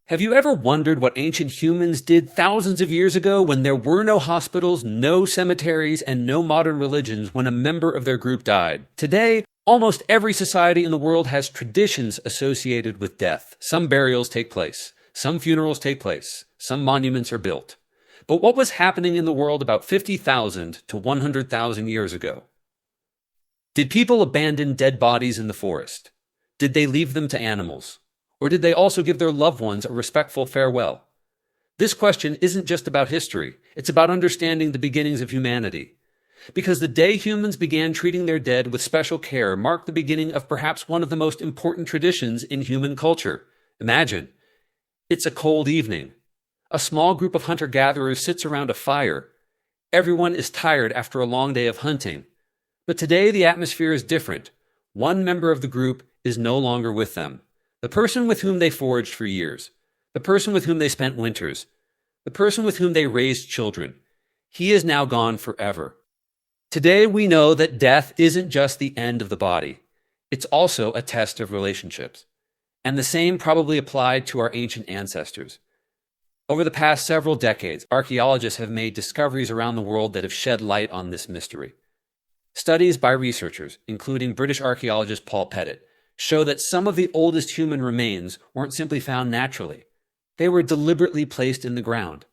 Have you ever wondered what ancient humans did thousands of years ago when there were no hospitals, no cemeteries, and no modern religions when a member of their group died? Today, almost every society in the world has traditions associated with death. Some burials take place, some funerals take place, some monuments are built. But what was happening in the world about 50,000 to 100,000 years ago? Did people abandon dead bodies in the forest? Did they leave them to animals? Or did they also give their loved ones a respectful farewell? This question isn't just about history, it's about understanding the beginnings of humanity. Because the day humans began treating their dead with special care marked the beginning of perhaps one of the most important traditions in human culture. Imagine, it's a cold evening. A small group of hunter-gatherers sits around a fire. Everyone is tired after a long day of hunting. But today the atmosphere is different. One member of the group is no longer with them. The person with whom they foraged for years, the person with whom they spent winters, the person with whom they raised children, he is now gone forever. Today we know that death isn't just the end of the body, it's also a test of relationships. And the same probably applied to our ancient ancestors. Over the past several decades, archaeologists have made discoveries around the world that have shed light on this mystery. Studies by researchers, including British archaeologist Paul Pettit, show that some of the oldest human remains weren't simply found naturally. They were deliberately placed in the ground.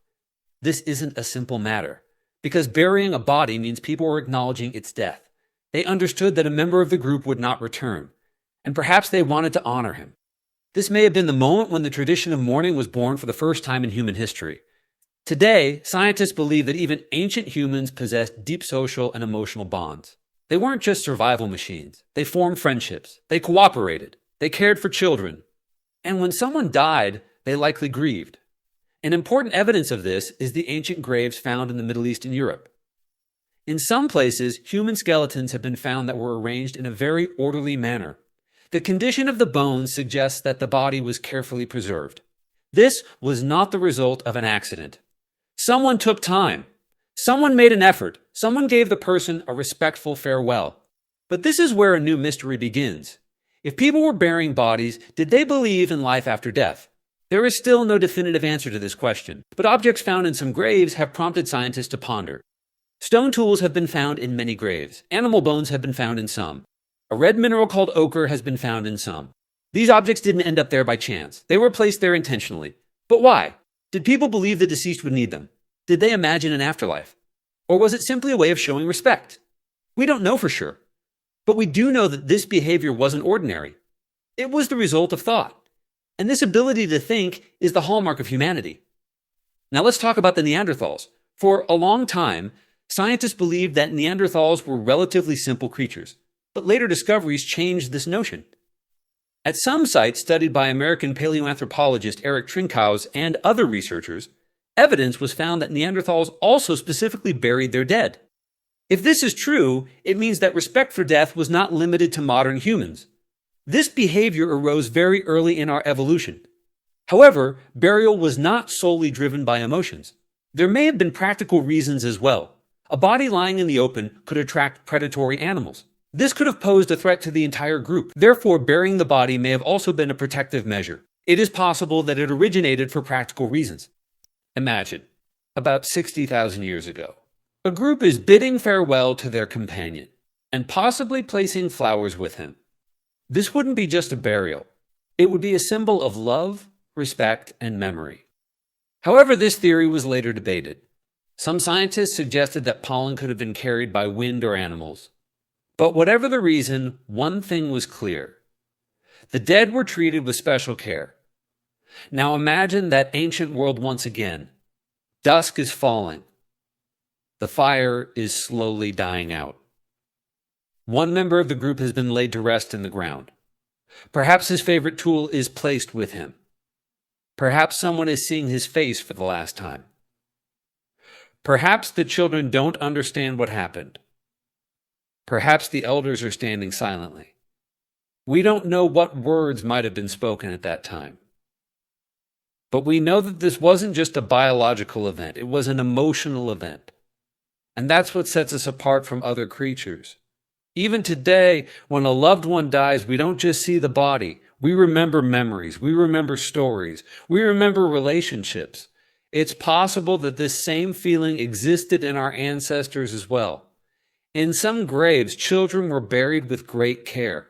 This isn't a simple matter, because burying a body means people were acknowledging its death. They understood that a member of the group would not return, and perhaps they wanted to honor him. This may have been the moment when the tradition of mourning was born for the first time in human history. Today, scientists believe that even ancient humans possessed deep social and emotional bonds. They weren't just survival machines. They formed friendships. They cooperated. They cared for children. And when someone died, they likely grieved. And important evidence of this is the ancient graves found in the Middle East and Europe. In some places, human skeletons have been found that were arranged in a very orderly manner. The condition of the bones suggests that the body was carefully preserved. This was not the result of an accident. Someone took time. Someone made an effort. Someone gave the person a respectful farewell. But this is where a new mystery begins. If people were burying bodies, did they believe in life after death? There is still no definitive answer to this question, but objects found in some graves have prompted scientists to ponder. Stone tools have been found in many graves. Animal bones have been found in some. A red mineral called ochre has been found in some. These objects didn't end up there by chance. They were placed there intentionally. But why? Did people believe the deceased would need them? Did they imagine an afterlife? Or was it simply a way of showing respect? We don't know for sure. But we do know that this behavior wasn't ordinary. It was the result of thought. And this ability to think is the hallmark of humanity. Now let's talk about the Neanderthals. For a long time, scientists believed that Neanderthals were relatively simple creatures. But later discoveries changed this notion. At some sites studied by American paleoanthropologist Eric Trinkaus and other researchers, evidence was found that Neanderthals also specifically buried their dead. If this is true, it means that respect for death was not limited to modern humans. This behavior arose very early in our evolution. However, burial was not solely driven by emotions. There may have been practical reasons as well. A body lying in the open could attract predatory animals. This could have posed a threat to the entire group. Therefore, burying the body may have also been a protective measure. It is possible that it originated for practical reasons. Imagine, about 60,000 years ago, a group is bidding farewell to their companion and possibly placing flowers with him. This wouldn't be just a burial. It would be a symbol of love, respect, and memory. However, this theory was later debated. Some scientists suggested that pollen could have been carried by wind or animals. But whatever the reason, one thing was clear. The dead were treated with special care. Now imagine that ancient world once again. Dusk is falling. The fire is slowly dying out. One member of the group has been laid to rest in the ground. Perhaps his favorite tool is placed with him. Perhaps someone is seeing his face for the last time. Perhaps the children don't understand what happened. Perhaps the elders are standing silently. We don't know what words might have been spoken at that time. But we know that this wasn't just a biological event, it was an emotional event. And that's what sets us apart from other creatures. Even today, when a loved one dies, we don't just see the body, We remember memories. We remember stories. We remember relationships. It's possible that this same feeling existed in our ancestors as well. In some graves, children were buried with great care.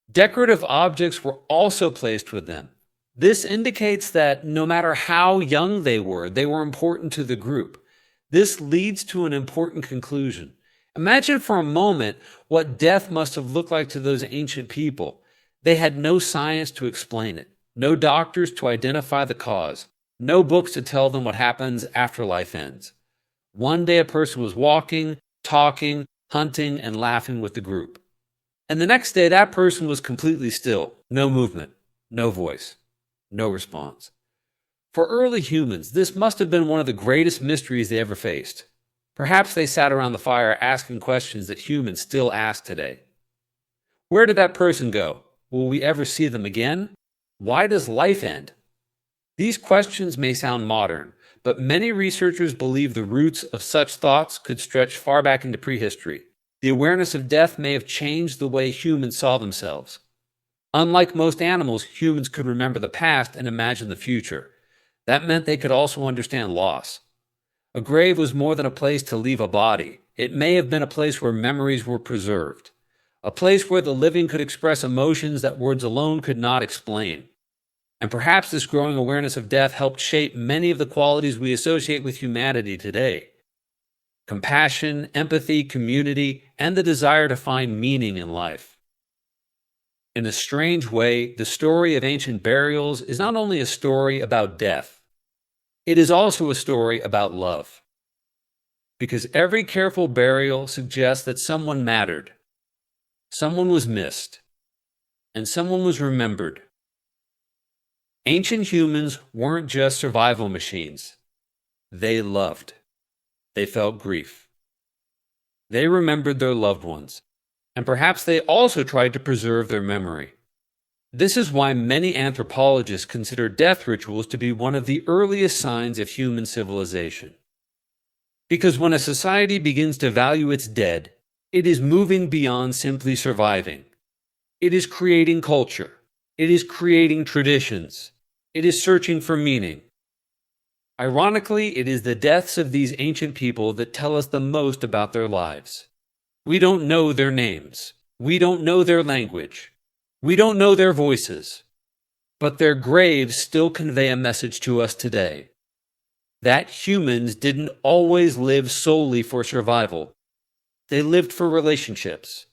Decorative objects were also placed with them. This indicates that no matter how young they were important to the group. This leads to an important conclusion. Imagine for a moment what death must have looked like to those ancient people. They had no science to explain it, no doctors to identify the cause, no books to tell them what happens after life ends. One day a person was walking, talking, hunting, and laughing with the group. And the next day that person was completely still, no movement, no voice, no response. For early humans, this must have been one of the greatest mysteries they ever faced. Perhaps they sat around the fire asking questions that humans still ask today. Where did that person go? Will we ever see them again? Why does life end? These questions may sound modern, but many researchers believe the roots of such thoughts could stretch far back into prehistory. The awareness of death may have changed the way humans saw themselves. Unlike most animals, humans could remember the past and imagine the future. That meant they could also understand loss. A grave was more than a place to leave a body. It may have been a place where memories were preserved. A place where the living could express emotions that words alone could not explain. And perhaps this growing awareness of death helped shape many of the qualities we associate with humanity today. Compassion, empathy, community, and the desire to find meaning in life. In a strange way, the story of ancient burials is not only a story about death, it is also a story about love. Because every careful burial suggests that someone mattered, someone was missed, and someone was remembered. Ancient humans weren't just survival machines. They loved. They felt grief. They remembered their loved ones, and perhaps they also tried to preserve their memory. This is why many anthropologists consider death rituals to be one of the earliest signs of human civilization. Because when a society begins to value its dead, it is moving beyond simply surviving. It is creating culture. It is creating traditions. It is searching for meaning. Ironically, it is the deaths of these ancient people that tell us the most about their lives. We don't know their names. We don't know their language. We don't know their voices. But their graves still convey a message to us today. That humans didn't always live solely for survival. They lived for relationships.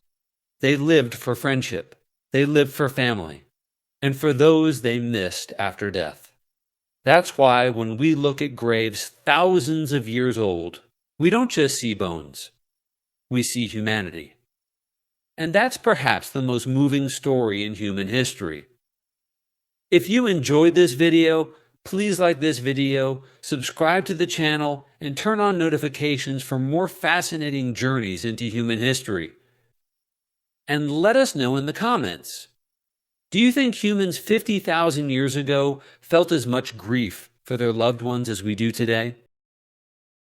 They lived for friendship. They lived for family. And for those they missed after death. That's why when we look at graves thousands of years old, we don't just see bones. We see humanity. And that's perhaps the most moving story in human history. If you enjoyed this video, please like this video, subscribe to the channel, and turn on notifications for more fascinating journeys into human history. And let us know in the comments. Do you think humans 50,000 years ago felt as much grief for their loved ones as we do today?